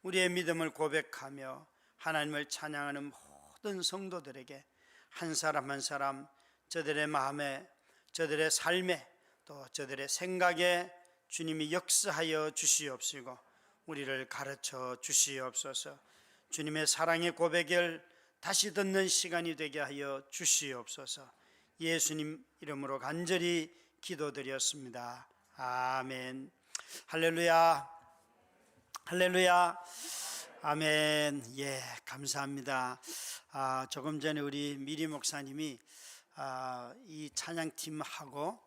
우리의 믿음을 고백하며 하나님을 찬양하는 모든 성도들에게 한 사람 한 사람 저들의 마음에, 저들의 삶에, 또 저들의 생각에 주님이 역사하여 주시옵시고 우리를 가르쳐 주시옵소서. 주님의 사랑의 고백을 다시 듣는 시간이 되게 하여 주시옵소서. 예수님 이름으로 간절히 기도드렸습니다. 아멘. 할렐루야, 할렐루야, 아멘. 예, 감사합니다. 조금 전에 우리 미리 목사님이 이 찬양팀하고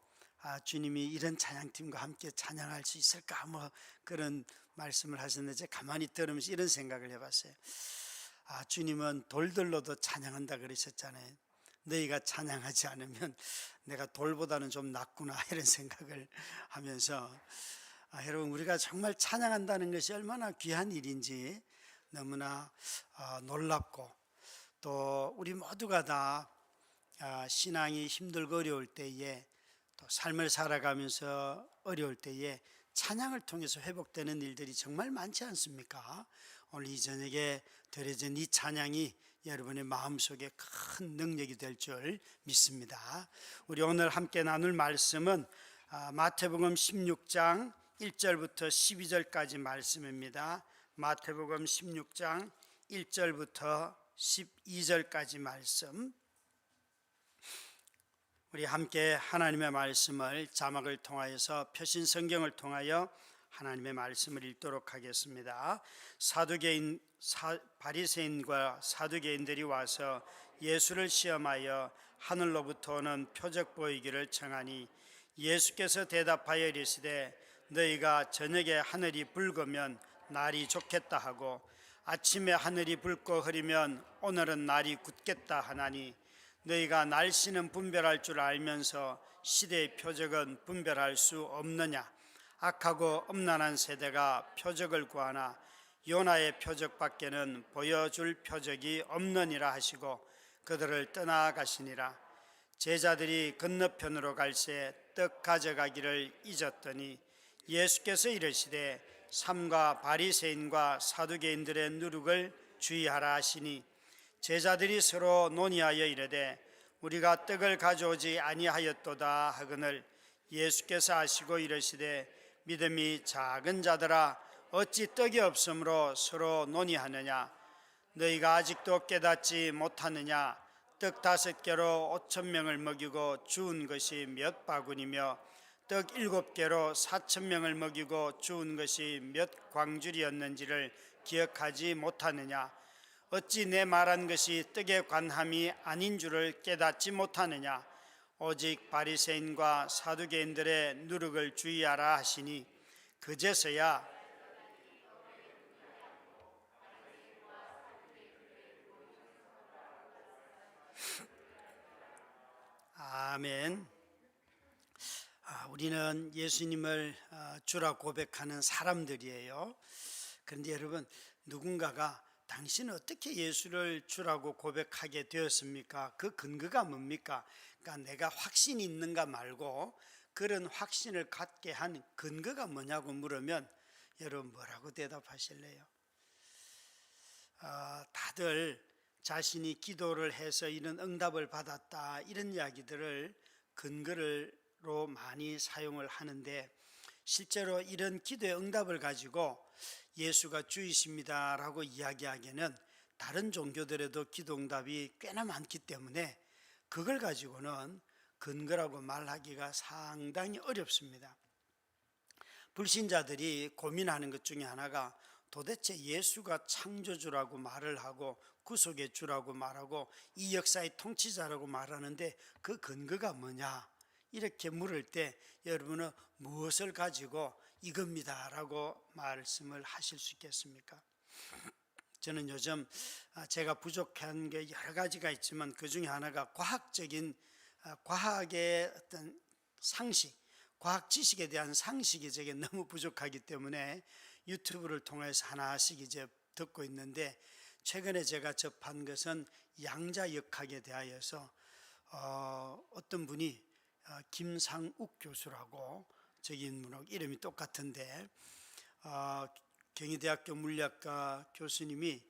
주님이 이런 찬양팀과 함께 찬양할 수 있을까 뭐 그런 말씀을 하셨는데 제가 가만히 들으면서 이런 생각을 해봤어요. 주님은 돌들로도 찬양한다 그러셨잖아요. 너희가 찬양하지 않으면 내가 돌보다는 좀 낫구나 이런 생각을 하면서 여러분, 우리가 정말 찬양한다는 것이 얼마나 귀한 일인지 너무나 놀랍고, 또 우리 모두가 다 신앙이 힘들고 어려울 때에, 또 삶을 살아가면서 어려울 때에 찬양을 통해서 회복되는 일들이 정말 많지 않습니까? 오늘 이 저녁에 드려진 이 찬양이 여러분의 마음속에 큰 능력이 될 줄 믿습니다. 우리 오늘 함께 나눌 말씀은 마태복음 16장 1절부터 12절까지 말씀입니다. 마태복음 16장 1절부터 12절까지 말씀, 우리 함께 하나님의 말씀을 자막을 통하여서 표신 성경을 통하여 하나님의 말씀을 읽도록 하겠습니다. 바리새인과 사두개인들이 와서 예수를 시험하여 하늘로부터 오는 표적 보이기를 청하니 예수께서 대답하여 이르시되 너희가 저녁에 하늘이 붉으면 날이 좋겠다 하고 아침에 하늘이 붉고 흐리면 오늘은 날이 굳겠다 하나니 너희가 날씨는 분별할 줄 알면서 시대의 표적은 분별할 수 없느냐? 악하고 엄난한 세대가 표적을 구하나 요나의 표적밖에는 보여줄 표적이 없느니라 하시고 그들을 떠나가시니라. 제자들이 건너편으로 갈새 떡 가져가기를 잊었더니 예수께서 이르시되 삼가 바리새인과 사두개인들의 누룩을 주의하라 하시니 제자들이 서로 논의하여 이르되 우리가 떡을 가져오지 아니하였도다 하거늘 예수께서 아시고 이르시되 믿음이 작은 자들아 어찌 떡이 없으므로 서로 논의하느냐? 너희가 아직도 깨닫지 못하느냐? 떡 5개로 5,000명을 먹이고 주운 것이 몇 바구니며 떡 7개로 4,000명을 먹이고 주운 것이 몇 광줄이었는지를 기억하지 못하느냐? 어찌 내 말한 것이 떡에 관함이 아닌 줄을 깨닫지 못하느냐? 오직 바리새인과 사두개인들의 누룩을 주의하라 하시니 그제서야 아멘. 우리는 예수님을 주라 고백하는 사람들이에요. 그런데 여러분, 누군가가 당신은 어떻게 예수를 주라고 고백하게 되었습니까? 그 근거가 뭡니까? 그러니까 내가 확신이 있는가 말고 그런 확신을 갖게 한 근거가 뭐냐고 물으면 여러분 뭐라고 대답하실래요? 다들 자신이 기도를 해서 이런 응답을 받았다 이런 이야기들을 근거로 많이 사용을 하는데, 실제로 이런 기도의 응답을 가지고 예수가 주이십니다 라고 이야기하기에는 다른 종교들에도 기도 응답이 꽤나 많기 때문에 그걸 가지고는 근거라고 말하기가 상당히 어렵습니다. 불신자들이 고민하는 것 중에 하나가 도대체 예수가 창조주라고 말을 하고 구속의 주라고 말하고 이 역사의 통치자라고 말하는데 그 근거가 뭐냐? 이렇게 물을 때 여러분은 무엇을 가지고 이겁니다 라고 말씀을 하실 수 있겠습니까? 저는 요즘 제가 부족한 게 여러 가지가 있지만 그 중에 하나가 과학의 어떤 상식, 과학 지식에 대한 상식이 제게 너무 부족하기 때문에 유튜브를 통해서 하나씩 이제 듣고 있는데, 최근에 제가 접한 것은 양자역학에 대하여서 어떤 분이 김상욱 교수라고, 저기 인물하고 이름이 똑같은데 경희대학교 물리학과 교수님이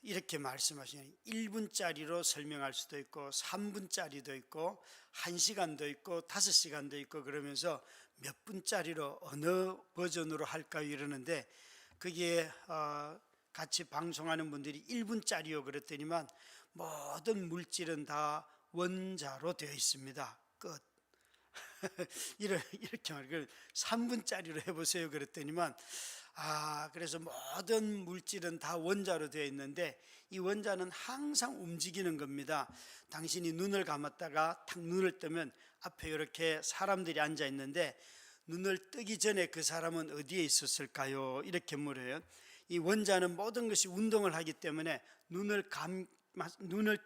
이렇게 말씀하시는 1분짜리로 설명할 수도 있고 3분짜리도 있고 1시간도 있고 5시간도 있고 그러면서 몇 분짜리로 어느 버전으로 할까요? 이러는데 거기에 같이 방송하는 분들이 1분짜리요 그랬더니만 모든 물질은 다 원자로 되어 있습니다. 끝. 이렇게 말해요. 3분짜리로 해보세요 그랬더니만 그래서 모든 물질은 다 원자로 되어 있는데 이 원자는 항상 움직이는 겁니다. 당신이 눈을 감았다가 탁 눈을 뜨면 앞에 이렇게 사람들이 앉아 있는데 눈을 뜨기 전에 그 사람은 어디에 있었을까요? 이렇게 물어요. 이 원자는 모든 것이 운동을 하기 때문에 눈을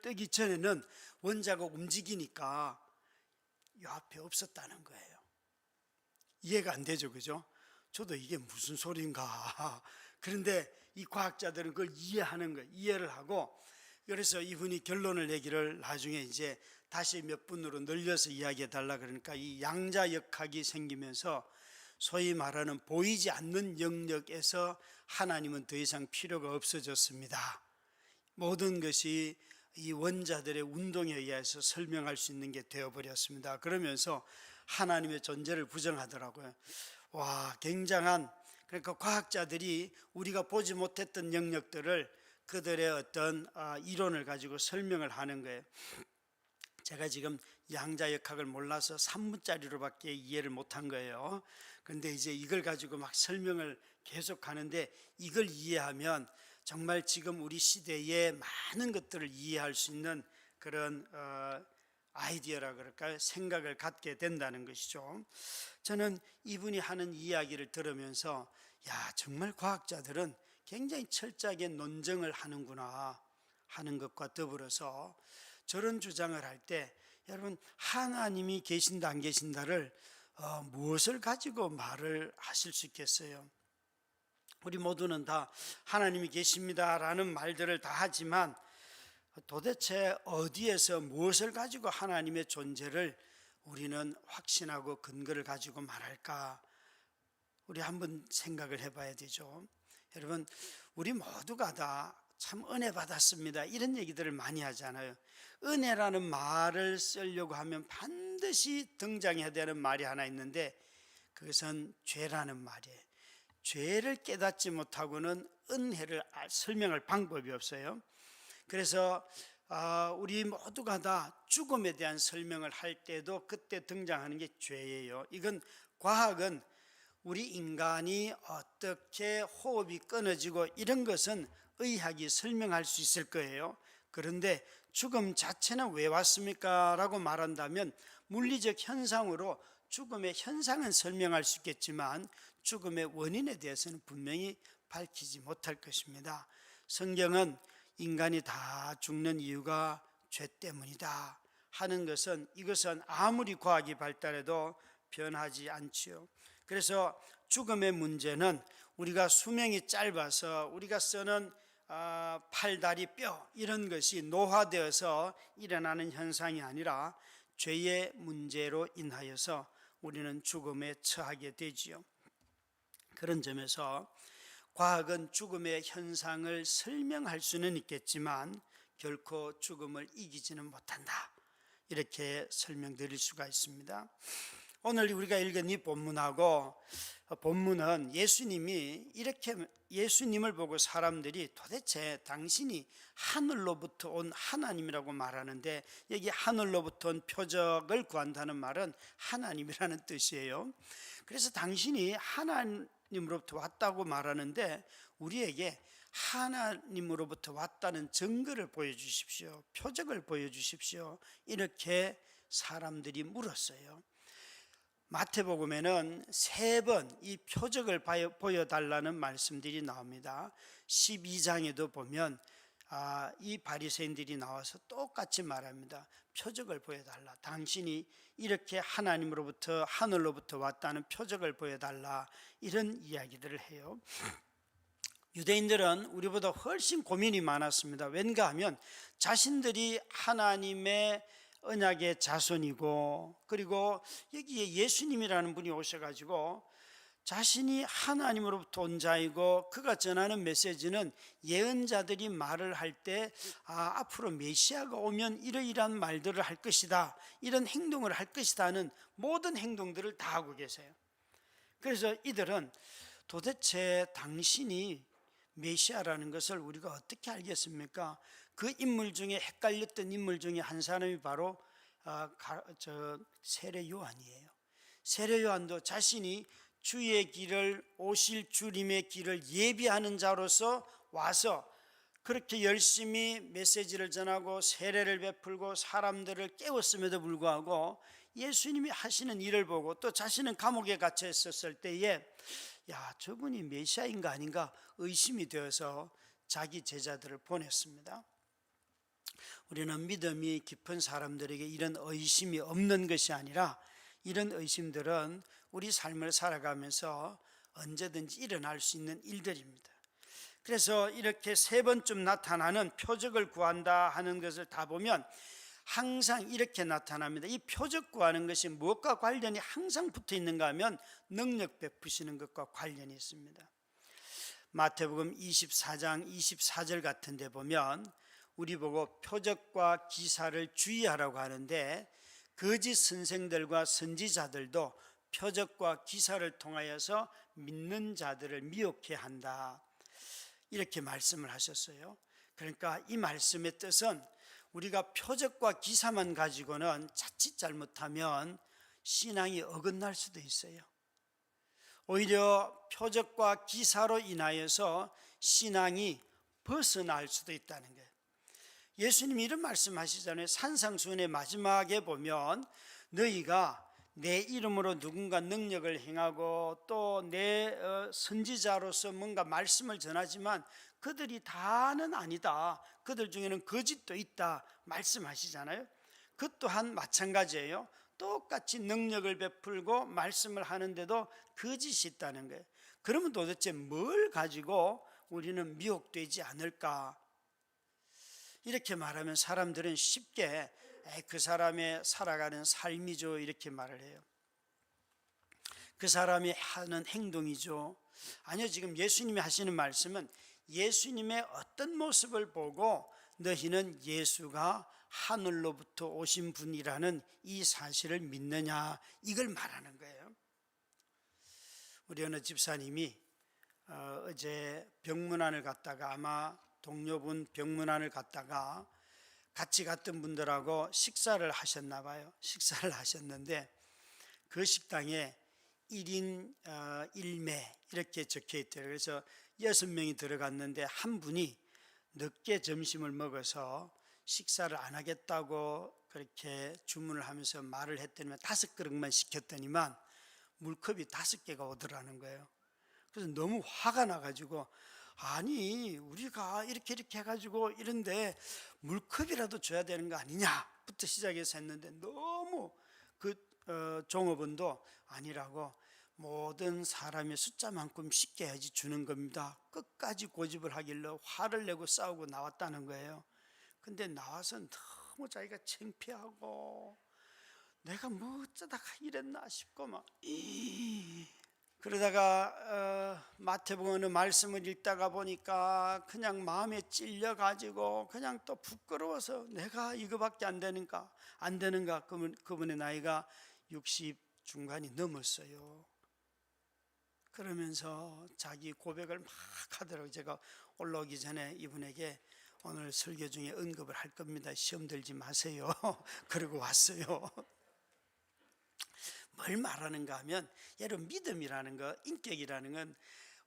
뜨기 전에는 원자가 움직이니까 이 앞에 없었다는 거예요. 이해가 안 되죠, 그죠? 저도 이게 무슨 소린가. 그런데 이 과학자들은 그걸 이해하는 거예요. 이해를 하고 그래서 이분이 결론을 내기를 나중에 이제 다시 몇 분으로 늘려서 이야기해 달라 그러니까 이 양자역학이 생기면서 소위 말하는 보이지 않는 영역에서 하나님은 더 이상 필요가 없어졌습니다. 모든 것이 이 원자들의 운동에 의해서 설명할 수 있는 게 되어버렸습니다. 그러면서 하나님의 존재를 부정하더라고요. 와, 굉장한, 그러니까 과학자들이 우리가 보지 못했던 영역들을 그들의 어떤 이론을 가지고 설명을 하는 거예요. 제가 지금 양자역학을 몰라서 3분짜리로밖에 이해를 못한 거예요. 그런데 이제 이걸 가지고 막 설명을 계속 하는데 이걸 이해하면 정말 지금 우리 시대의 많은 것들을 이해할 수 있는 그런 아이디어라 그럴까요? 생각을 갖게 된다는 것이죠. 저는 이분이 하는 이야기를 들으면서 정말 과학자들은 굉장히 철저하게 논증을 하는구나 하는 것과 더불어서 저런 주장을 할 때 여러분 하나님이 계신다 안 계신다를 무엇을 가지고 말을 하실 수 있겠어요? 우리 모두는 다 하나님이 계십니다라는 말들을 다 하지만 도대체 어디에서 무엇을 가지고 하나님의 존재를 우리는 확신하고 근거를 가지고 말할까? 우리 한번 생각을 해봐야 되죠. 여러분 우리 모두가 다 참 은혜 받았습니다 이런 얘기들을 많이 하잖아요. 은혜라는 말을 쓰려고 하면 반드시 등장해야 되는 말이 하나 있는데 그것은 죄라는 말이에요. 죄를 깨닫지 못하고는 은혜를 설명할 방법이 없어요. 그래서 우리 모두가 다 죽음에 대한 설명을 할 때도 그때 등장하는 게 죄예요. 이건 과학은 우리 인간이 어떻게 호흡이 끊어지고 이런 것은 의학이 설명할 수 있을 거예요. 그런데 죽음 자체는 왜 왔습니까? 라고 말한다면 물리적 현상으로 죽음의 현상은 설명할 수 있겠지만 죽음의 원인에 대해서는 분명히 밝히지 못할 것입니다. 성경은 인간이 다 죽는 이유가 죄 때문이다 하는 것은 이것은 아무리 과학이 발달해도 변하지 않지요. 그래서 죽음의 문제는 우리가 수명이 짧아서 우리가 쓰는 팔, 다리, 뼈 이런 것이 노화되어서 일어나는 현상이 아니라 죄의 문제로 인하여서 우리는 죽음에 처하게 되지요. 그런 점에서 과학은 죽음의 현상을 설명할 수는 있겠지만 결코 죽음을 이기지는 못한다 이렇게 설명드릴 수가 있습니다. 오늘 우리가 읽은 이 본문하고 본문은 예수님을 보고 사람들이 도대체 당신이 하늘로부터 온 하나님이라고 말하는데 여기 하늘로부터 온 표적을 구한다는 말은 하나님이라는 뜻이에요. 그래서 당신이 하나님으로부터 왔다고 말하는데 우리에게 하나님으로부터 왔다는 증거를 보여주십시오. 표적을 보여주십시오. 이렇게 사람들이 물었어요. 마태복음에는 3번 이 표적을 보여달라는 말씀들이 나옵니다. 12장에도 보면 이 바리새인들이 나와서 똑같이 말합니다. 표적을 보여달라. 당신이 이렇게 하나님으로부터 하늘로부터 왔다는 표적을 보여달라. 이런 이야기들을 해요. 유대인들은 우리보다 훨씬 고민이 많았습니다. 왠가 하면 자신들이 하나님의 언약의 자손이고 그리고 여기에 예수님이라는 분이 오셔가지고 자신이 하나님으로부터 온 자이고 그가 전하는 메시지는 예언자들이 말을 할 때 앞으로 메시아가 오면 이러이러한 말들을 할 것이다, 이런 행동을 할 것이다 하는 모든 행동들을 다 하고 계세요. 그래서 이들은 도대체 당신이 메시아라는 것을 우리가 어떻게 알겠습니까? 그 인물 중에 헷갈렸던 인물 중에 한 사람이 바로 세례 요한이에요. 세례 요한도 자신이 주의 길을, 오실 주님의 길을 예비하는 자로서 와서 그렇게 열심히 메시지를 전하고 세례를 베풀고 사람들을 깨웠음에도 불구하고 예수님이 하시는 일을 보고 또 자신은 감옥에 갇혀 있었을 때에 저분이 메시아인가 아닌가 의심이 되어서 자기 제자들을 보냈습니다. 우리는 믿음이 깊은 사람들에게 이런 의심이 없는 것이 아니라 이런 의심들은 우리 삶을 살아가면서 언제든지 일어날 수 있는 일들입니다. 그래서 이렇게 세 번쯤 나타나는 표적을 구한다 하는 것을 다 보면 항상 이렇게 나타납니다. 이 표적 구하는 것이 무엇과 관련이 항상 붙어 있는가 하면 능력 베푸시는 것과 관련이 있습니다. 마태복음 24장 24절 같은 데 보면 우리 보고 표적과 기사를 주의하라고 하는데, 거짓 선생들과 선지자들도 표적과 기사를 통하여서 믿는 자들을 미혹해 한다, 이렇게 말씀을 하셨어요. 그러니까 이 말씀의 뜻은 우리가 표적과 기사만 가지고는 자칫 잘못하면 신앙이 어긋날 수도 있어요. 오히려 표적과 기사로 인하여서 신앙이 벗어날 수도 있다는 거예요. 예수님이 이런 말씀하시잖아요. 산상수훈의 마지막에 보면 너희가 내 이름으로 누군가 능력을 행하고 또 내 선지자로서 뭔가 말씀을 전하지만 그들이 다는 아니다, 그들 중에는 거짓도 있다 말씀하시잖아요. 그 또한 마찬가지예요. 똑같이 능력을 베풀고 말씀을 하는데도 거짓이 있다는 거예요. 그러면 도대체 뭘 가지고 우리는 미혹되지 않을까? 이렇게 말하면 사람들은 쉽게 그 사람의 살아가는 삶이죠, 이렇게 말을 해요. 그 사람이 하는 행동이죠. 아니요, 지금 예수님이 하시는 말씀은 예수님의 어떤 모습을 보고 너희는 예수가 하늘로부터 오신 분이라는 이 사실을 믿느냐, 이걸 말하는 거예요. 우리 어느 집사님이 어제 병문안을 갔다가, 아마 동료분 병문안을 갔다가 같이 갔던 분들하고 식사를 하셨나 봐요. 식사를 하셨는데 그 식당에 1인 1매 이렇게 적혀 있대요. 그래서 6명이 들어갔는데 한 분이 늦게 점심을 먹어서 식사를 안 하겠다고 그렇게 주문을 하면서 말을 했더니만 5그릇만 시켰더니만 물컵이 5개가 오더라는 거예요. 그래서 너무 화가 나가지고, 아니 우리가 이렇게 해가지고 이런데 물컵이라도 줘야 되는 거 아니냐부터 시작해서 했는데, 너무 그 종업원도 아니라고, 모든 사람의 숫자만큼 쉽게 해야지 주는 겁니다, 끝까지 고집을 하길래 화를 내고 싸우고 나왔다는 거예요. 근데 나와서 너무 자기가 창피하고 내가 뭐 어쩌다가 이랬나 싶고 막 그러다가 마태복음 말씀을 읽다가 보니까 그냥 마음에 찔려가지고 그냥 또 부끄러워서 내가 이거밖에 안 되는가. 그분의 나이가 60 중반이 넘었어요. 그러면서 자기 고백을 막 하더라고요. 제가 올라오기 전에 이분에게 오늘 설교 중에 언급을 할 겁니다, 시험 들지 마세요. 그러고 왔어요. 뭘 말하는가 하면, 여러분 믿음이라는 거, 인격이라는 건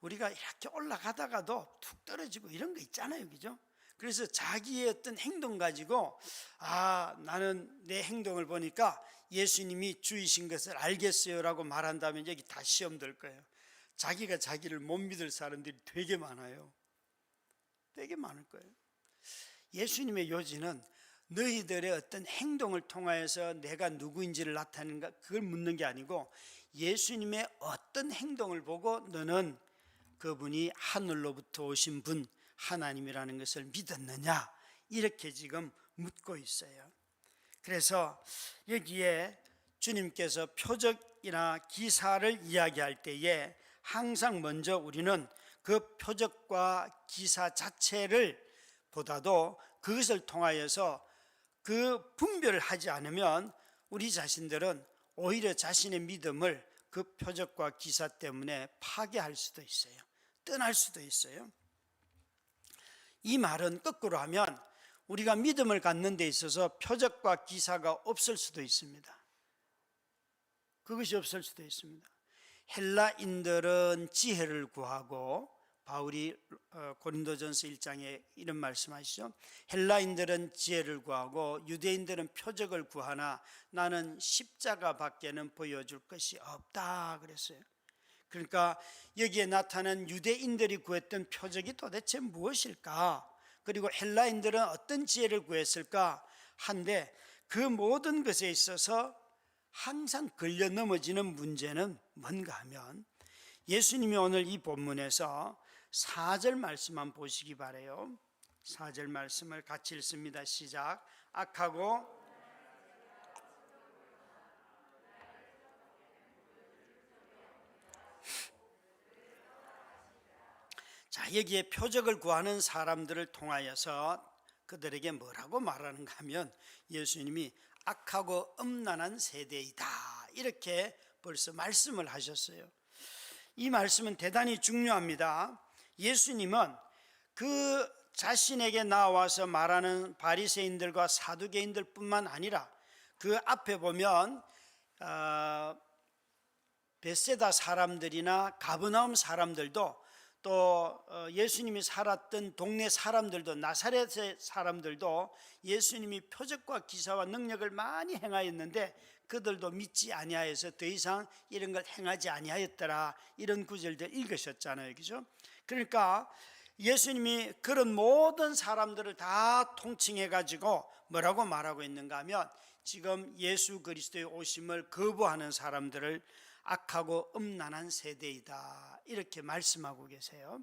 우리가 이렇게 올라가다가도 툭 떨어지고 이런 거 있잖아요, 그죠? 그래서 자기의 어떤 행동 가지고 나는 내 행동을 보니까 예수님이 주이신 것을 알겠어요 라고 말한다면 여기 다 시험 들 거예요. 자기가 자기를 못 믿을 사람들이 되게 많아요. 되게 많을 거예요. 예수님의 요지는 너희들의 어떤 행동을 통하여서 내가 누구인지를 나타내는가, 그걸 묻는 게 아니고 예수님의 어떤 행동을 보고 너는 그분이 하늘로부터 오신 분 하나님이라는 것을 믿었느냐, 이렇게 지금 묻고 있어요. 그래서 여기에 주님께서 표적이나 기사를 이야기할 때에 항상 먼저 우리는 그 표적과 기사 자체를 보다도 그것을 통하여서 그 분별을 하지 않으면 우리 자신들은 오히려 자신의 믿음을 그 표적과 기사 때문에 파괴할 수도 있어요. 떠날 수도 있어요. 이 말은 거꾸로 하면 우리가 믿음을 갖는 데 있어서 표적과 기사가 없을 수도 있습니다. 그것이 없을 수도 있습니다. 헬라인들은 지혜를 구하고, 바울이 고린도전서 1장에 이런 말씀하시죠. 헬라인들은 지혜를 구하고 유대인들은 표적을 구하나 나는 십자가 밖에는 보여줄 것이 없다 그랬어요. 그러니까 여기에 나타난 유대인들이 구했던 표적이 도대체 무엇일까? 그리고 헬라인들은 어떤 지혜를 구했을까? 한데 그 모든 것에 있어서 항상 걸려 넘어지는 문제는 뭔가 하면, 예수님이 오늘 이 본문에서 4절 말씀만 보시기 바라요. 4절 말씀을 같이 읽습니다. 시작. 악하고 자, 여기에 표적을 구하는 사람들을 통하여서 그들에게 뭐라고 말하는가 하면, 예수님이 악하고 음란한 세대이다 이렇게 벌써 말씀을 하셨어요. 이 말씀은 대단히 중요합니다. 예수님은 그 자신에게 나와서 말하는 바리새인들과 사두개인들 뿐만 아니라 그 앞에 보면 벳세다 사람들이나 가버나움 사람들도, 또 예수님이 살았던 동네 사람들도, 나사렛의 사람들도 예수님이 표적과 기사와 능력을 많이 행하였는데 그들도 믿지 아니하여서 더 이상 이런 걸 행하지 아니하였더라, 이런 구절들 읽으셨잖아요. 그죠? 그러니까 예수님이 그런 모든 사람들을 다 통칭해 가지고 뭐라고 말하고 있는가 하면, 지금 예수 그리스도의 오심을 거부하는 사람들을 악하고 음란한 세대이다 이렇게 말씀하고 계세요.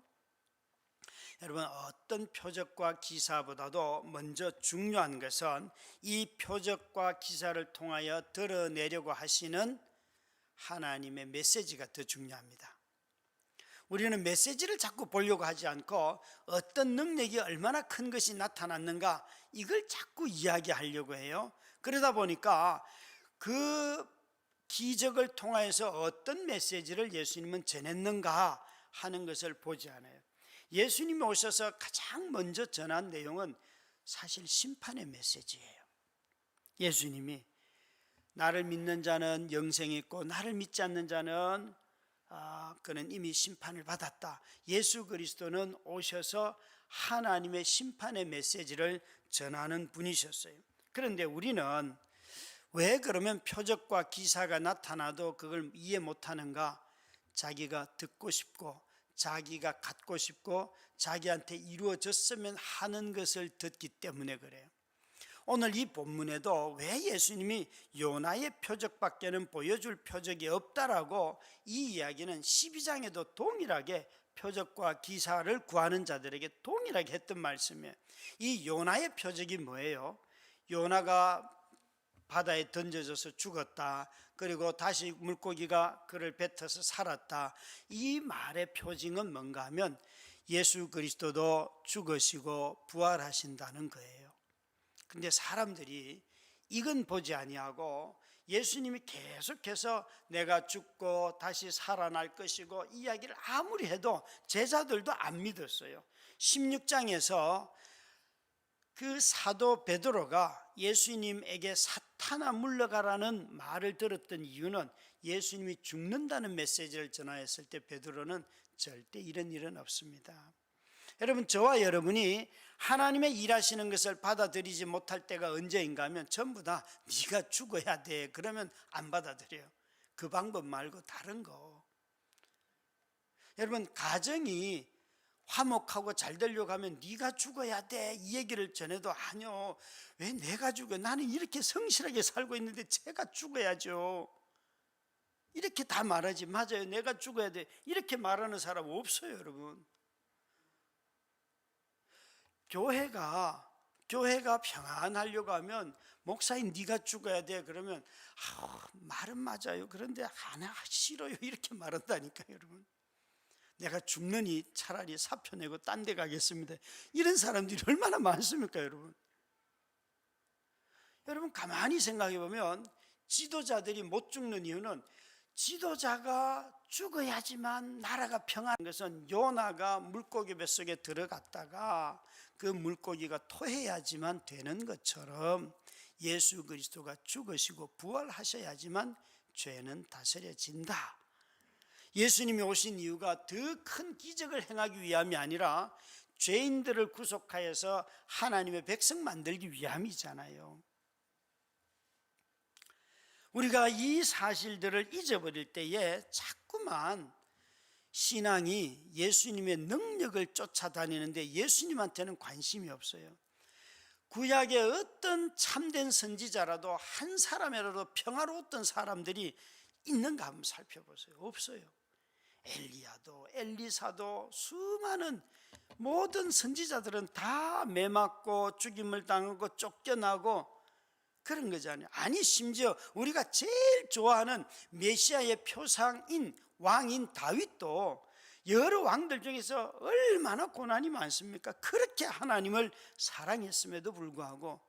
여러분, 어떤 표적과 기사보다도 먼저 중요한 것은 이 표적과 기사를 통하여 드러내려고 하시는 하나님의 메시지가 더 중요합니다. 우리는 메시지를 자꾸 보려고 하지 않고 어떤 능력이 얼마나 큰 것이 나타났는가, 이걸 자꾸 이야기하려고 해요. 그러다 보니까 그 기적을 통해서 어떤 메시지를 예수님은 전했는가 하는 것을 보지 않아요. 예수님이 오셔서 가장 먼저 전한 내용은 사실 심판의 메시지예요. 예수님이 나를 믿는 자는 영생이 있고 나를 믿지 않는 자는 그는 이미 심판을 받았다. 예수 그리스도는 오셔서 하나님의 심판의 메시지를 전하는 분이셨어요. 그런데 우리는 왜 그러면 표적과 기사가 나타나도 그걸 이해 못하는가? 자기가 듣고 싶고 자기가 갖고 싶고 자기한테 이루어졌으면 하는 것을 듣기 때문에 그래요. 오늘 이 본문에도 왜 예수님이 요나의 표적밖에는 보여줄 표적이 없다라고, 이 이야기는 12장에도 동일하게 표적과 기사를 구하는 자들에게 동일하게 했던 말씀이에요. 이 요나의 표적이 뭐예요? 요나가 바다에 던져져서 죽었다, 그리고 다시 물고기가 그를 뱉어서 살았다. 이 말의 표징은 뭔가 하면 예수 그리스도도 죽으시고 부활하신다는 거예요. 근데 사람들이 이건 보지 아니하고 예수님이 계속해서 내가 죽고 다시 살아날 것이고 이야기를 아무리 해도 제자들도 안 믿었어요. 16장에서 그 사도 베드로가 예수님에게 사탄아 물러가라는 말을 들었던 이유는, 예수님이 죽는다는 메시지를 전하였을 때 베드로는 절대 이런 일은 없습니다. 여러분, 저와 여러분이 하나님의 일하시는 것을 받아들이지 못할 때가 언제인가 하면 전부 다 네가 죽어야 돼 그러면 안 받아들여요. 그 방법 말고 다른 거. 여러분, 가정이 화목하고 잘 되려고 하면 네가 죽어야 돼 이 얘기를 전해도, 아니요, 왜 내가 죽어? 나는 이렇게 성실하게 살고 있는데 제가 죽어야죠. 이렇게 다 말하지. 맞아요, 내가 죽어야 돼 이렇게 말하는 사람 없어요. 여러분, 교회가 평안하려고 하면 목사님 네가 죽어야 돼 그러면 말은 맞아요, 그런데 안 싫어요 이렇게 말한다니까요. 여러분, 내가 죽느니 차라리 사표 내고 딴 데 가겠습니다. 이런 사람들이 얼마나 많습니까, 여러분? 여러분 가만히 생각해 보면 지도자들이 못 죽는 이유는, 지도자가 죽어야지만 나라가 평안한 것은 요나가 물고기 뱃속에 들어갔다가 그 물고기가 토해야지만 되는 것처럼 예수 그리스도가 죽으시고 부활하셔야지만 죄는 다스려진다. 예수님이 오신 이유가 더 큰 기적을 행하기 위함이 아니라 죄인들을 구속하여서 하나님의 백성 만들기 위함이잖아요. 우리가 이 사실들을 잊어버릴 때에 자꾸만 신앙이 예수님의 능력을 쫓아다니는데 예수님한테는 관심이 없어요. 구약의 어떤 참된 선지자라도 한 사람이라도 평화로웠던 사람들이 있는가 한번 살펴보세요. 없어요. 엘리야도 엘리사도 수많은 모든 선지자들은 다 매맞고 죽임을 당하고 쫓겨나고 그런 거잖아요. 아니 심지어 우리가 제일 좋아하는 메시아의 표상인 왕인 다윗도 여러 왕들 중에서 얼마나 고난이 많습니까? 그렇게 하나님을 사랑했음에도 불구하고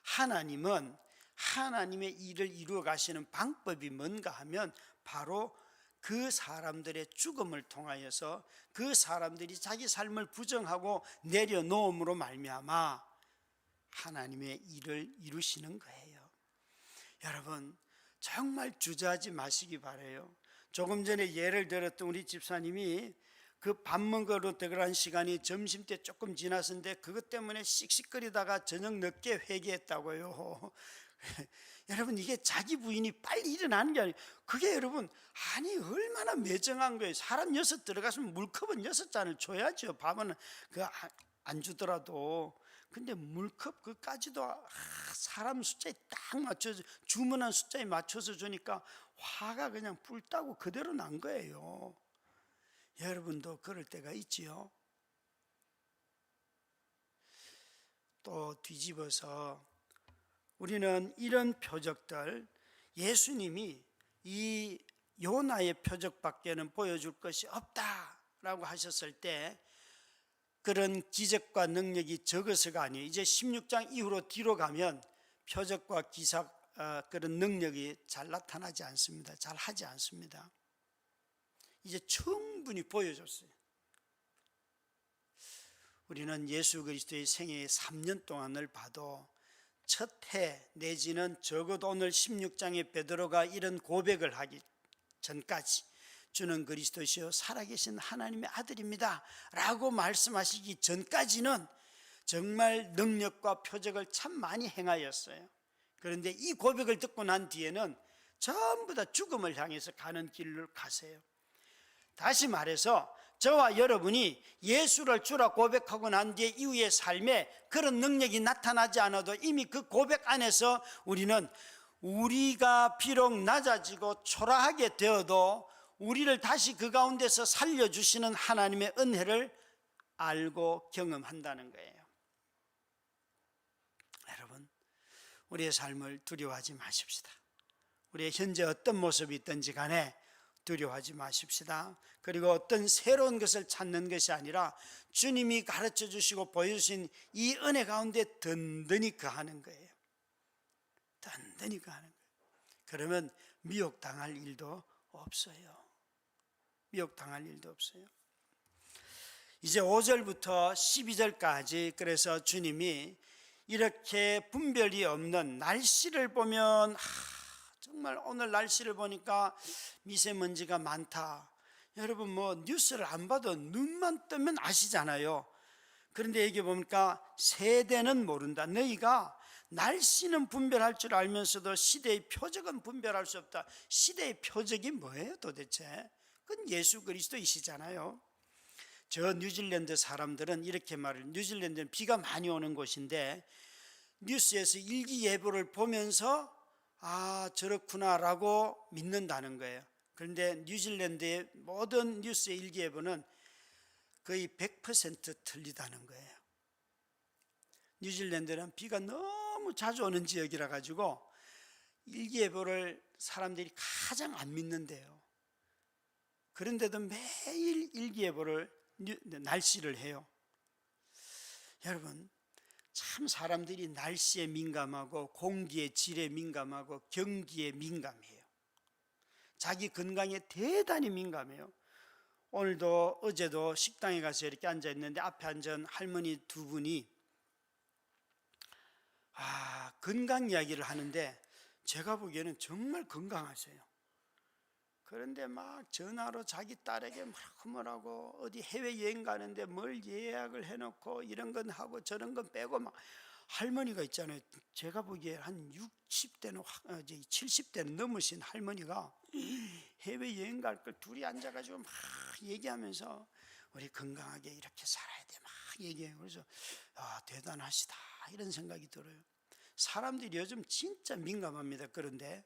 하나님은 하나님의 일을 이루어 가시는 방법이 뭔가 하면 바로 그 사람들의 죽음을 통하여서 그 사람들이 자기 삶을 부정하고 내려놓음으로 말미암아 하나님의 일을 이루시는 거예요. 여러분 정말 주저하지 마시기 바라요. 조금 전에 예를 들었던 우리 집사님이 그 밥 먹으러 들어간 시간이 점심때 조금 지났는데 그것 때문에 씩씩거리다가 저녁 늦게 회개했다고요. 여러분 이게 자기 부인이 빨리 일어나는 게 아니에요. 그게 여러분 아니 얼마나 매정한 거예요. 사람 6 들어갔으면 물컵은 6잔을 줘야죠. 밥은 안 주더라도. 근데 물컵 그까지도 사람 숫자에 딱 맞춰서 주문한 숫자에 맞춰서 주니까 화가 그냥 불타고 그대로 난 거예요. 여러분도 그럴 때가 있지요. 또 뒤집어서 우리는 이런 표적들, 예수님이 이 요나의 표적밖에는 보여줄 것이 없다라고 하셨을 때 그런 기적과 능력이 적어서가 아니에요. 이제 16장 이후로 뒤로 가면 표적과 기사 그런 능력이 잘 나타나지 않습니다. 잘 하지 않습니다. 이제 충분히 보여줬어요. 우리는 예수 그리스도의 생애의 3년 동안을 봐도 첫 해 내지는 적어도 오늘 16장에 베드로가 이런 고백을 하기 전까지 주는 그리스도시요 살아계신 하나님의 아들입니다 라고 말씀하시기 전까지는 정말 능력과 표적을 참 많이 행하였어요. 그런데 이 고백을 듣고 난 뒤에는 전부 다 죽음을 향해서 가는 길로 가세요. 다시 말해서 저와 여러분이 예수를 주라 고백하고 난 뒤에 이후의 삶에 그런 능력이 나타나지 않아도 이미 그 고백 안에서 우리는 우리가 비록 낮아지고 초라하게 되어도 우리를 다시 그 가운데서 살려주시는 하나님의 은혜를 알고 경험한다는 거예요. 여러분 우리의 삶을 두려워하지 마십시다. 우리의 현재 어떤 모습이 있든지 간에 두려워하지 마십시다. 그리고 어떤 새로운 것을 찾는 것이 아니라 주님이 가르쳐 주시고 보여주신 이 은혜 가운데 든든히 거하는 거예요. 든든히 거하는 거예요. 그러면 미혹당할 일도 없어요. 미혹당할 일도 없어요. 이제 5절부터 12절까지 그래서 주님이 이렇게 분별이 없는 날씨를 보면 정말 오늘 날씨를 보니까 미세먼지가 많다. 여러분 뭐 뉴스를 안 봐도 눈만 뜨면 아시잖아요. 그런데 여기 보니까 세대는 모른다. 너희가 날씨는 분별할 줄 알면서도 시대의 표적은 분별할 수 없다. 시대의 표적이 뭐예요 도대체? 그건 예수 그리스도이시잖아요. 저 뉴질랜드 사람들은 이렇게 말을, 뉴질랜드는 비가 많이 오는 곳인데 뉴스에서 일기예보를 보면서 저렇구나 라고 믿는다는 거예요. 그런데 뉴질랜드의 모든 뉴스의 일기예보는 거의 100% 틀리다는 거예요. 뉴질랜드는 비가 너무 자주 오는 지역이라 가지고 일기예보를 사람들이 가장 안 믿는데요. 그런데도 매일 일기예보를 날씨를 해요. 여러분, 참 사람들이 날씨에 민감하고 공기의 질에 민감하고 경기에 민감해요. 자기 건강에 대단히 민감해요. 오늘도 어제도 식당에 가서 이렇게 앉아 있는데 앞에 앉은 할머니 두 분이 건강 이야기를 하는데 제가 보기에는 정말 건강하세요. 그런데 막 전화로 자기 딸에게 뭐라고 어디 해외여행 가는데 뭘 예약을 해놓고 이런 건 하고 저런 건 빼고 막 할머니가 있잖아요. 제가 보기에 한 60대는 70대는 넘으신 할머니가 해외여행 갈 걸 둘이 앉아가지고 막 얘기하면서 우리 건강하게 이렇게 살아야 돼 막 얘기해요. 그래서 대단하시다 이런 생각이 들어요. 사람들이 요즘 진짜 민감합니다. 그런데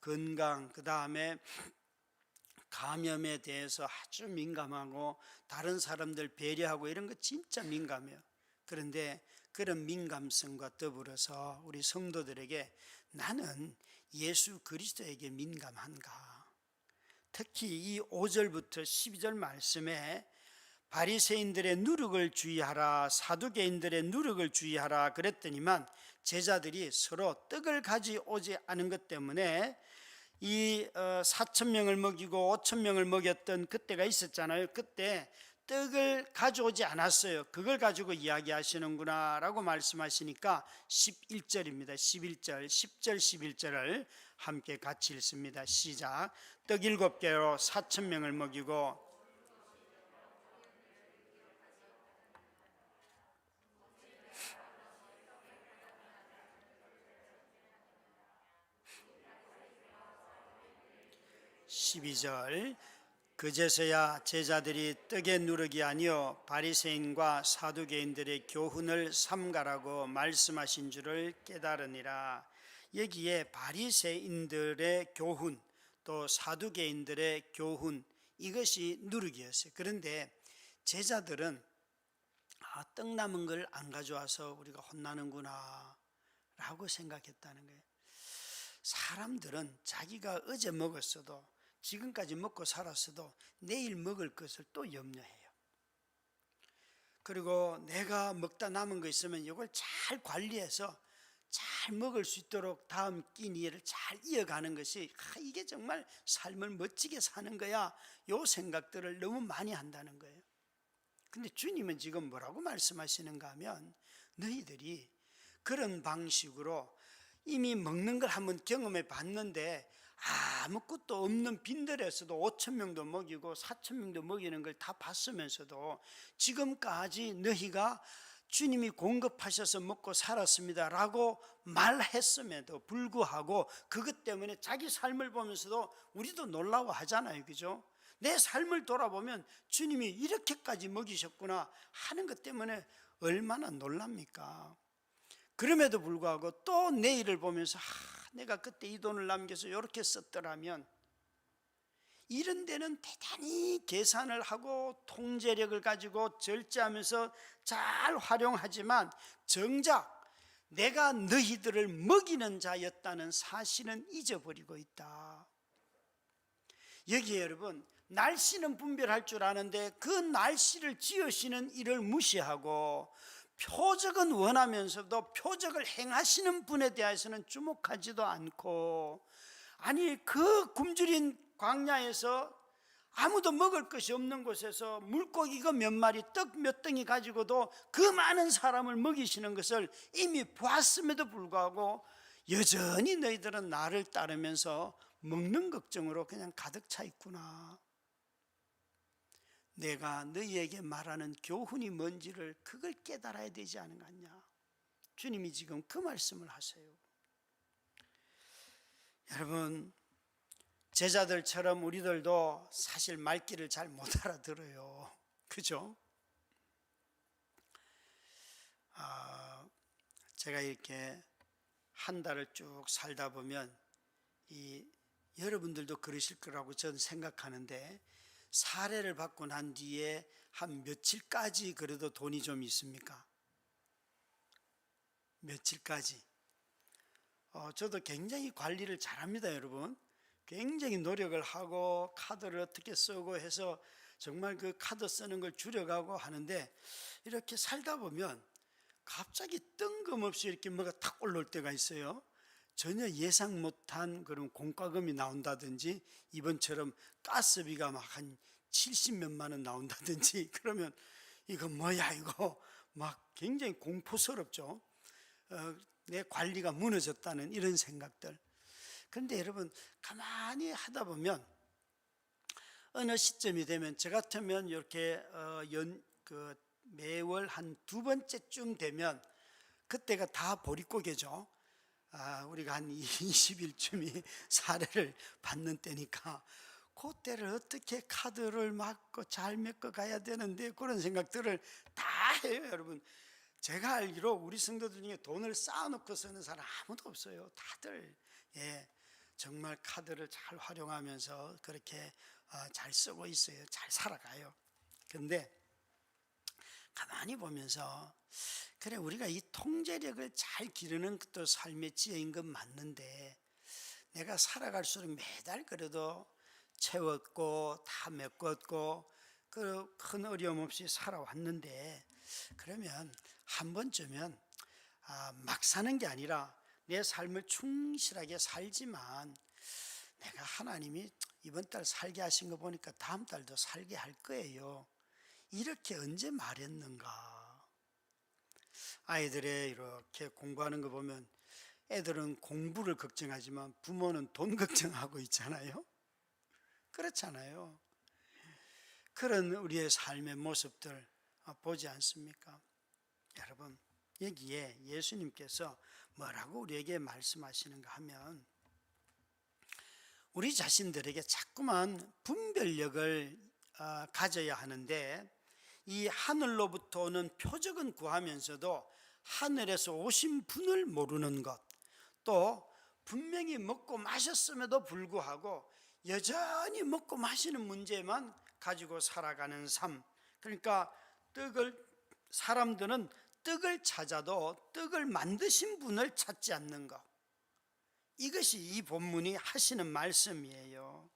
건강, 그 다음에 감염에 대해서 아주 민감하고 다른 사람들 배려하고 이런 거 진짜 민감해요. 그런데 그런 민감성과 더불어서 우리 성도들에게 나는 예수 그리스도에게 민감한가? 특히 이 5절부터 12절 말씀에 바리새인들의 누룩을 주의하라, 사두개인들의 누룩을 주의하라 그랬더니만 제자들이 서로 떡을 가져오지 않은 것 때문에 이 4,000명을 먹이고 5,000명을 먹였던 그때가 있었잖아요. 그때 떡을 가져오지 않았어요. 그걸 가지고 이야기하시는구나 라고 말씀하시니까 11절입니다. 11절, 10절, 11절을 함께 같이 읽습니다. 시작. 떡 7개로 4,000명을 먹이고 12절. 그제서야 제자들이 떡의 누룩이 아니요 바리새인과 사두개인들의 교훈을 삼가라고 말씀하신 줄을 깨달으니라. 여기에 바리새인들의 교훈 또 사두개인들의 교훈, 이것이 누룩이었어요. 그런데 제자들은 떡 남은 걸 안 가져와서 우리가 혼나는구나 라고 생각했다는 거예요. 사람들은 자기가 어제 먹었어도 지금까지 먹고 살았어도 내일 먹을 것을 또 염려해요. 그리고 내가 먹다 남은 거 있으면 이걸 잘 관리해서 잘 먹을 수 있도록 다음 끼니를 잘 이어가는 것이 이게 정말 삶을 멋지게 사는 거야, 요 생각들을 너무 많이 한다는 거예요. 근데 주님은 지금 뭐라고 말씀하시는가 하면 너희들이 그런 방식으로 이미 먹는 걸 한번 경험해 봤는데 아무것도 없는 빈들에서도 5,000명도 먹이고 4,000명도 먹이는 걸 다 봤으면서도 지금까지 너희가 주님이 공급하셔서 먹고 살았습니다 라고 말했음에도 불구하고 그것 때문에 자기 삶을 보면서도 우리도 놀라워 하잖아요. 그죠? 내 삶을 돌아보면 주님이 이렇게까지 먹이셨구나 하는 것 때문에 얼마나 놀랍니까? 그럼에도 불구하고 또 내일을 보면서 내가 그때 이 돈을 남겨서 이렇게 썼더라면, 이런 데는 대단히 계산을 하고 통제력을 가지고 절제하면서 잘 활용하지만 정작 내가 너희들을 먹이는 자였다는 사실은 잊어버리고 있다. 여기에 여러분, 날씨는 분별할 줄 아는데 그 날씨를 지으시는 이를 무시하고 표적은 원하면서도 표적을 행하시는 분에 대해서는 주목하지도 않고, 아니 그 굶주린 광야에서 아무도 먹을 것이 없는 곳에서 물고기가 몇 마리 떡 몇 덩이 가지고도 그 많은 사람을 먹이시는 것을 이미 보았음에도 불구하고 여전히 너희들은 나를 따르면서 먹는 걱정으로 그냥 가득 차 있구나. 내가 너희에게 말하는 교훈이 뭔지를 그걸 깨달아야 되지 않느냐. 주님이 지금 그 말씀을 하세요. 여러분, 제자들처럼 우리들도 사실 말귀를 잘 못 알아들어요. 그죠? 제가 이렇게 한 달을 쭉 살다 보면 여러분들도 그러실 거라고 저는 생각하는데, 사례를 받고 난 뒤에 한 며칠까지 그래도 돈이 좀 있습니까? 며칠까지. 저도 굉장히 관리를 잘합니다, 여러분. 굉장히 노력을 하고 카드를 어떻게 쓰고 해서 정말 그 카드 쓰는 걸 줄여가고 하는데, 이렇게 살다 보면 갑자기 뜬금없이 이렇게 뭐가 탁 올라올 때가 있어요. 전혀 예상 못한 그런 공과금이 나온다든지, 이번처럼 가스비가 막 한 70몇만 원 나온다든지, 그러면 이거 뭐야 이거 막 굉장히 공포스럽죠. 내 관리가 무너졌다는 이런 생각들. 그런데 여러분, 가만히 하다 보면 어느 시점이 되면, 저 같으면 이렇게 매월 한 두 번째쯤 되면 그때가 다 보릿고개죠. 우리가 한 20일쯤이 사례를 받는 때니까, 그때를 어떻게 카드를 막고 잘 메꿔 가야 되는데, 그런 생각들을 다 해요. 여러분, 제가 알기로 우리 성도들 중에 돈을 쌓아놓고 쓰는 사람 아무도 없어요. 다들 정말 카드를 잘 활용하면서 그렇게 잘 쓰고 있어요. 잘 살아가요. 그런데 가만히 보면서, 그래, 우리가 이 통제력을 잘 기르는 것도 삶의 지혜인 건 맞는데, 내가 살아갈수록 매달 그래도 채웠고 다 메꿨고 그 큰 어려움 없이 살아왔는데, 그러면 한 번쯤은 막 사는 게 아니라 내 삶을 충실하게 살지만, 내가 하나님이 이번 달 살게 하신 거 보니까 다음 달도 살게 할 거예요, 이렇게 언제 말했는가. 아이들의 이렇게 공부하는 거 보면 애들은 공부를 걱정하지만 부모는 돈 걱정하고 있잖아요. 그렇잖아요. 그런 우리의 삶의 모습들 보지 않습니까? 여러분, 여기에 예수님께서 뭐라고 우리에게 말씀하시는가 하면, 우리 자신들에게 자꾸만 분별력을 가져야 하는데, 이 하늘로부터 오는 표적은 구하면서도 하늘에서 오신 분을 모르는 것, 또 분명히 먹고 마셨음에도 불구하고 여전히 먹고 마시는 문제만 가지고 살아가는 삶. 그러니까 사람들은 떡을 찾아도 떡을 만드신 분을 찾지 않는 것, 이것이 이 본문이 하시는 말씀이에요.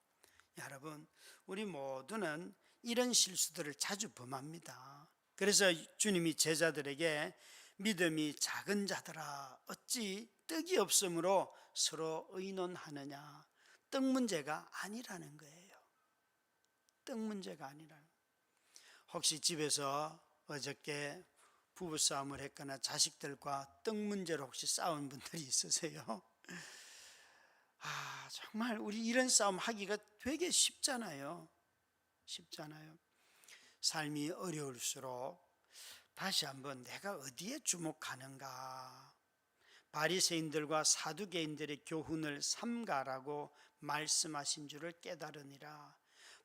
여러분, 우리 모두는 이런 실수들을 자주 범합니다. 그래서 주님이 제자들에게 믿음이 작은 자들아 어찌 떡이 없으므로 서로 의논하느냐, 떡 문제가 아니라는 거예요. 떡 문제가 아니라는 거예요. 혹시 집에서 어저께 부부싸움을 했거나 자식들과 떡 문제로 혹시 싸운 분들이 있으세요? 정말 우리 이런 싸움 하기가 되게 쉽잖아요. 삶이 어려울수록 다시 한번 내가 어디에 주목하는가, 바리새인들과 사두개인들의 교훈을 삼가라고 말씀하신 줄을 깨달으니라.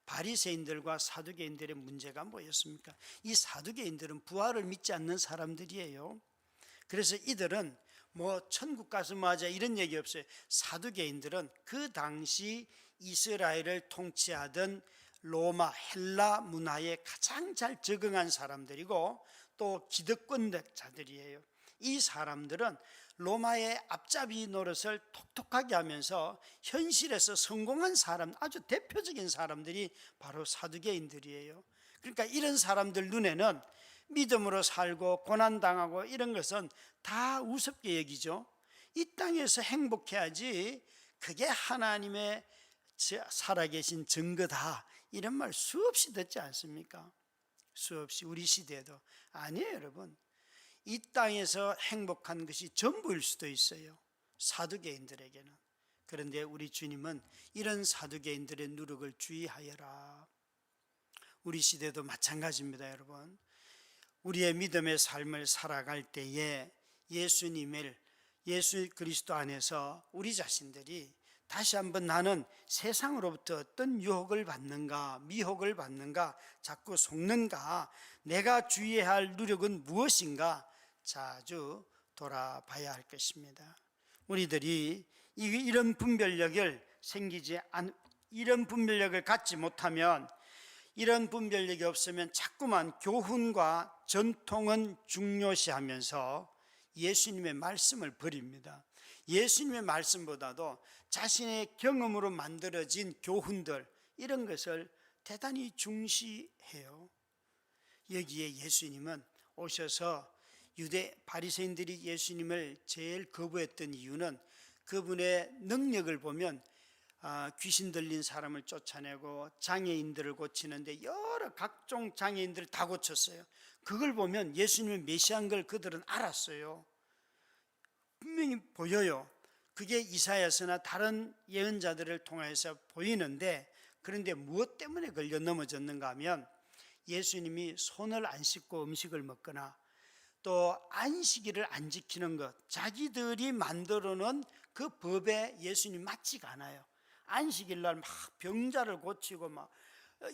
바리새인들과 사두개인들의 문제가 뭐였습니까? 이 사두개인들은 부활을 믿지 않는 사람들이에요. 그래서 이들은 천국 가서 뭐 하자 이런 얘기 없어요. 사두개인들은 그 당시 이스라엘을 통치하던 로마 헬라 문화에 가장 잘 적응한 사람들이고, 또 기득권자들이에요. 이 사람들은 로마의 앞잡이 노릇을 톡톡하게 하면서 현실에서 성공한 사람, 아주 대표적인 사람들이 바로 사두개인들이에요. 그러니까 이런 사람들 눈에는 믿음으로 살고 고난당하고 이런 것은 다 우습게 여기죠. 이 땅에서 행복해야지, 그게 하나님의 살아계신 증거다, 이런 말 수없이 듣지 않습니까? 수없이. 우리 시대에도. 아니에요, 여러분. 이 땅에서 행복한 것이 전부일 수도 있어요, 사두개인들에게는. 그런데 우리 주님은 이런 사두개인들의 누룩을 주의하여라. 우리 시대도 마찬가지입니다, 여러분. 우리의 믿음의 삶을 살아갈 때에 예수 그리스도 안에서 우리 자신들이 다시 한번 나는 세상으로부터 어떤 유혹을 받는가, 미혹을 받는가, 자꾸 속는가, 내가 주의해야 할 누력은 무엇인가 자주 돌아봐야 할 것입니다. 우리들이 이런 분별력을 갖지 못하면, 이런 분별력이 없으면 자꾸만 교훈과 전통은 중요시하면서 예수님의 말씀을 버립니다. 예수님의 말씀보다도 자신의 경험으로 만들어진 교훈들, 이런 것을 대단히 중시해요. 여기에 예수님은 오셔서 유대 바리새인들이 예수님을 제일 거부했던 이유는 그분의 능력을 보면 귀신 들린 사람을 쫓아내고 장애인들을 고치는데 여러 각종 장애인들을 다 고쳤어요. 그걸 보면 예수님의 메시아인 걸 그들은 알았어요. 분명히 보여요. 그게 이사야서나 다른 예언자들을 통해서 보이는데, 그런데 무엇 때문에 걸려 넘어졌는가 하면 예수님이 손을 안 씻고 음식을 먹거나 또 안식일을 안 지키는 것, 자기들이 만들어 놓은 그 법에 예수님 맞지가 않아요. 안식일 날 막 병자를 고치고 막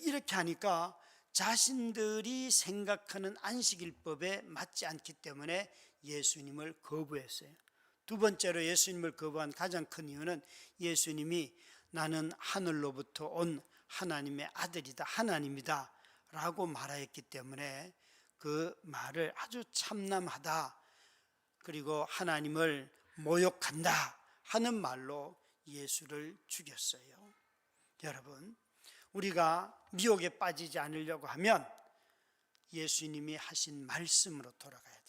이렇게 하니까 자신들이 생각하는 안식일법에 맞지 않기 때문에 예수님을 거부했어요. 두 번째로 예수님을 거부한 가장 큰 이유는 예수님이 나는 하늘로부터 온 하나님의 아들이다, 하나님이다 라고 말하였기 때문에 그 말을 아주 참남하다, 그리고 하나님을 모욕한다 하는 말로 예수를 죽였어요. 여러분, 우리가 미혹에 빠지지 않으려고 하면 예수님이 하신 말씀으로 돌아가야 됩니다.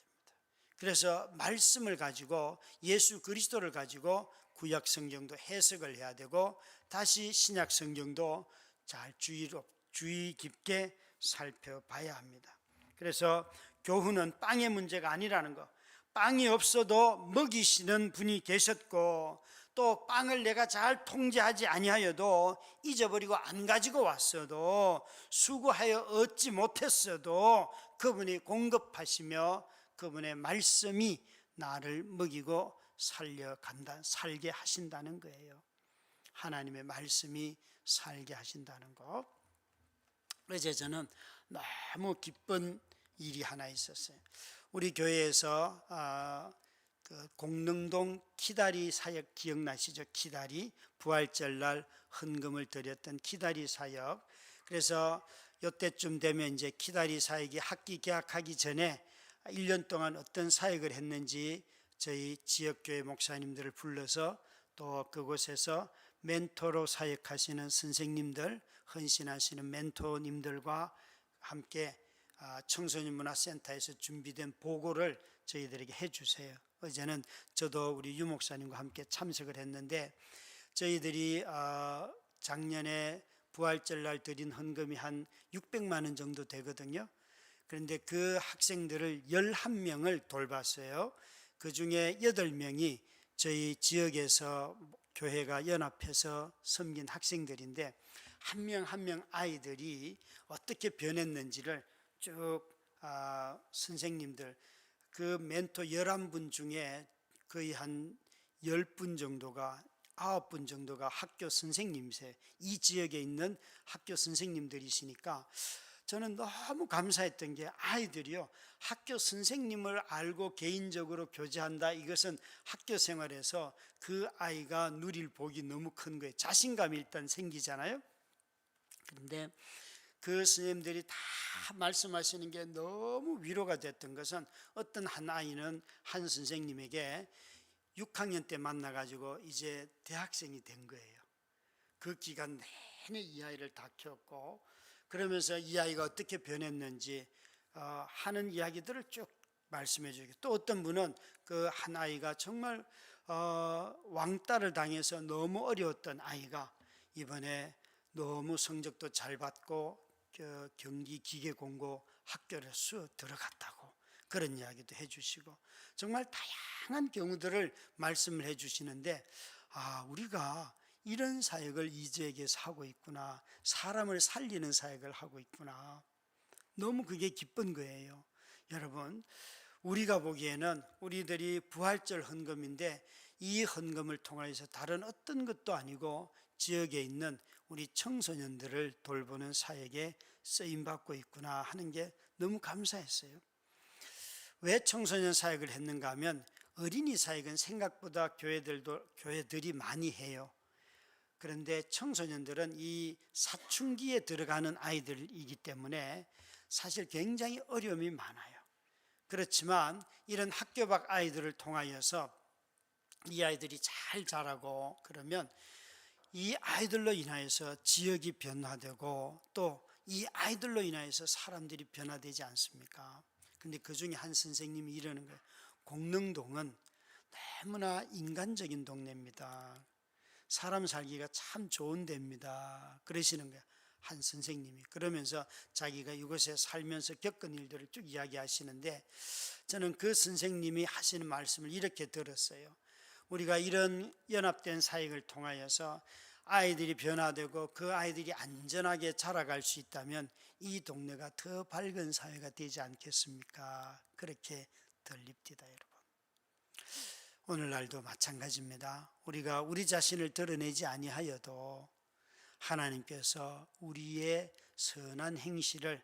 그래서 말씀을 가지고, 예수 그리스도를 가지고 구약 성경도 해석을 해야 되고, 다시 신약 성경도 잘 주의 깊게 살펴봐야 합니다. 그래서 교훈은 빵의 문제가 아니라는 거, 빵이 없어도 먹이시는 분이 계셨고, 또 빵을 내가 잘 통제하지 아니하여도 잊어버리고 안 가지고 왔어도, 수고하여 얻지 못했어도 그분이 공급하시며 그분의 말씀이 나를 먹이고 살게 하신다는 거예요. 하나님의 말씀이 살게 하신다는 것. 어제 저는 너무 기쁜 일이 하나 있었어요. 우리 교회에서 그 공릉동 키다리 사역 기억나시죠? 키다리 부활절날 헌금을 드렸던 키다리 사역. 그래서 이때쯤 되면 이제 키다리 사역이 학기 개학하기 전에 1년 동안 어떤 사역을 했는지 저희 지역교회 목사님들을 불러서 또 그곳에서 멘토로 사역하시는 선생님들, 헌신하시는 멘토님들과 함께 청소년 문화센터에서 준비된 보고를 저희들에게 해주세요. 어제는 저도 우리 유 목사님과 함께 참석을 했는데, 저희들이 작년에 부활절날 드린 헌금이 한 600만 원 정도 되거든요. 그런데 그 학생들을 11명을 돌봤어요. 그 중에 8명이 저희 지역에서 교회가 연합해서 섬긴 학생들인데, 한 명 한 명 아이들이 어떻게 변했는지를 쭉 선생님들, 그 멘토 11분 중에 거의 한 10분 정도가, 9분 정도가 학교 선생님이세요. 이 지역에 있는 학교 선생님들이시니까 저는 너무 감사했던 게, 아이들이요, 학교 선생님을 알고 개인적으로 교제한다, 이것은 학교 생활에서 그 아이가 누릴 복이 너무 큰 거예요. 자신감이 일단 생기잖아요. 그런데 그 선생님들이 다 말씀하시는 게 너무 위로가 됐던 것은, 어떤 한 아이는 한 선생님에게 6학년 때 만나가지고 이제 대학생이 된 거예요. 그 기간 내내 이 아이를 다 키웠고, 그러면서 이 아이가 어떻게 변했는지 하는 이야기들을 쭉 말씀해 주고, 또 어떤 분은 그 한 아이가 정말 왕따를 당해서 너무 어려웠던 아이가 이번에 너무 성적도 잘 받고 경기 기계공고 학교를 쑥 들어갔다고, 그런 이야기도 해주시고, 정말 다양한 경우들을 말씀을 해주시는데, 우리가 이런 사역을 이 지역에서 하고 있구나, 사람을 살리는 사역을 하고 있구나, 너무 그게 기쁜 거예요. 여러분, 우리가 보기에는 우리들이 부활절 헌금인데, 이 헌금을 통해서 다른 어떤 것도 아니고 지역에 있는 우리 청소년들을 돌보는 사역에 쓰임받고 있구나 하는 게 너무 감사했어요. 왜 청소년 사역을 했는가 하면, 어린이 사역은 생각보다 교회들이 많이 해요. 그런데 청소년들은 이 사춘기에 들어가는 아이들이기 때문에 사실 굉장히 어려움이 많아요. 그렇지만 이런 학교 밖 아이들을 통하여서 이 아이들이 잘 자라고 그러면 이 아이들로 인하여서 지역이 변화되고 또 이 아이들로 인하여서 사람들이 변화되지 않습니까? 근데 그 중에 한 선생님이 이러는 거예요. 공릉동은 너무나 인간적인 동네입니다. 사람 살기가 참 좋은 데입니다. 그러시는 거예요. 한 선생님이. 그러면서 자기가 이곳에 살면서 겪은 일들을 쭉 이야기하시는데, 저는 그 선생님이 하시는 말씀을 이렇게 들었어요. 우리가 이런 연합된 사역을 통하여서 아이들이 변화되고 그 아이들이 안전하게 자라갈 수 있다면 이 동네가 더 밝은 사회가 되지 않겠습니까? 그렇게 들립니다, 여러분. 오늘날도 마찬가지입니다. 우리가 우리 자신을 드러내지 아니하여도 하나님께서 우리의 선한 행실을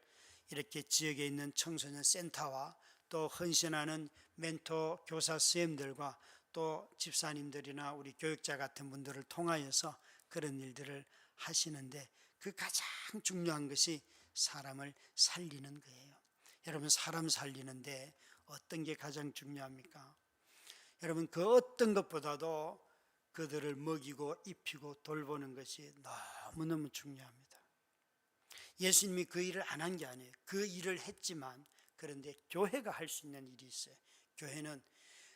이렇게 지역에 있는 청소년 센터와 또 헌신하는 멘토 교사 선생님들과 또 집사님들이나 우리 교육자 같은 분들을 통하여서 그런 일들을 하시는데, 그 가장 중요한 것이 사람을 살리는 거예요. 여러분, 사람 살리는데 어떤 게 가장 중요합니까? 여러분, 그 어떤 것보다도 그들을 먹이고 입히고 돌보는 것이 너무너무 중요합니다. 예수님이 그 일을 안 한 게 아니에요. 그 일을 했지만, 그런데 교회가 할 수 있는 일이 있어요. 교회는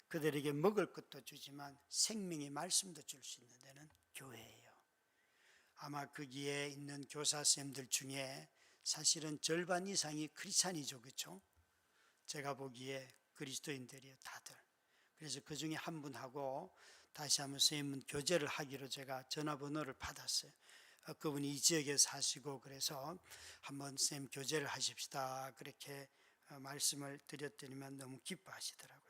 그들에게 먹을 것도 주지만 생명의 말씀도 줄 수 있는 데는 교회예요. 아마 거기에 있는 교사 선생님들 중에 사실은 절반 이상이 크리스찬이죠, 그렇죠? 제가 보기에 그리스도인들이에요, 다들. 그래서 그 중에 한 분하고 다시 한번 선생님 교제를 하기로 제가 전화번호를 받았어요. 그분이 이 지역에 사시고 그래서 한번 선생님 교제를 하십시다 그렇게 말씀을 드렸더니만 너무 기뻐하시더라고요.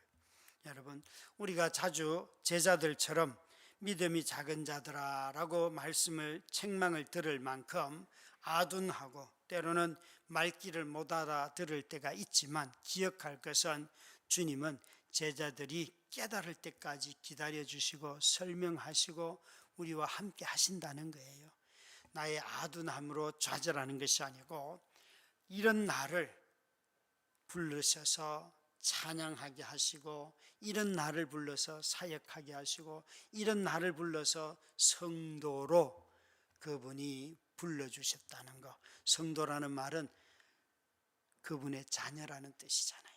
여러분, 우리가 자주 제자들처럼 믿음이 작은 자들아라고 말씀을 책망을 들을 만큼 아둔하고 때로는 말귀를 못 알아들을 때가 있지만, 기억할 것은 주님은 제자들이 깨달을 때까지 기다려 주시고 설명하시고 우리와 함께 하신다는 거예요. 나의 아둔함으로 좌절하는 것이 아니고 이런 나를 부르셔서 찬양하게 하시고, 이런 나를 불러서 사역하게 하시고, 이런 나를 불러서 성도로 그분이 불러주셨다는 것. 성도라는 말은 그분의 자녀라는 뜻이잖아요.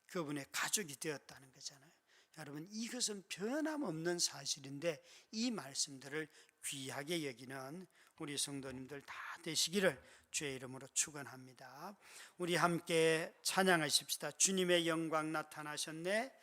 그분의 가족이 되었다는 거잖아요. 여러분, 이것은 변함없는 사실인데 이 말씀들을 귀하게 여기는 우리 성도님들 다 되시기를 주의 이름으로 축원합니다. 우리 함께 찬양하십시다. 주님의 영광 나타나셨네.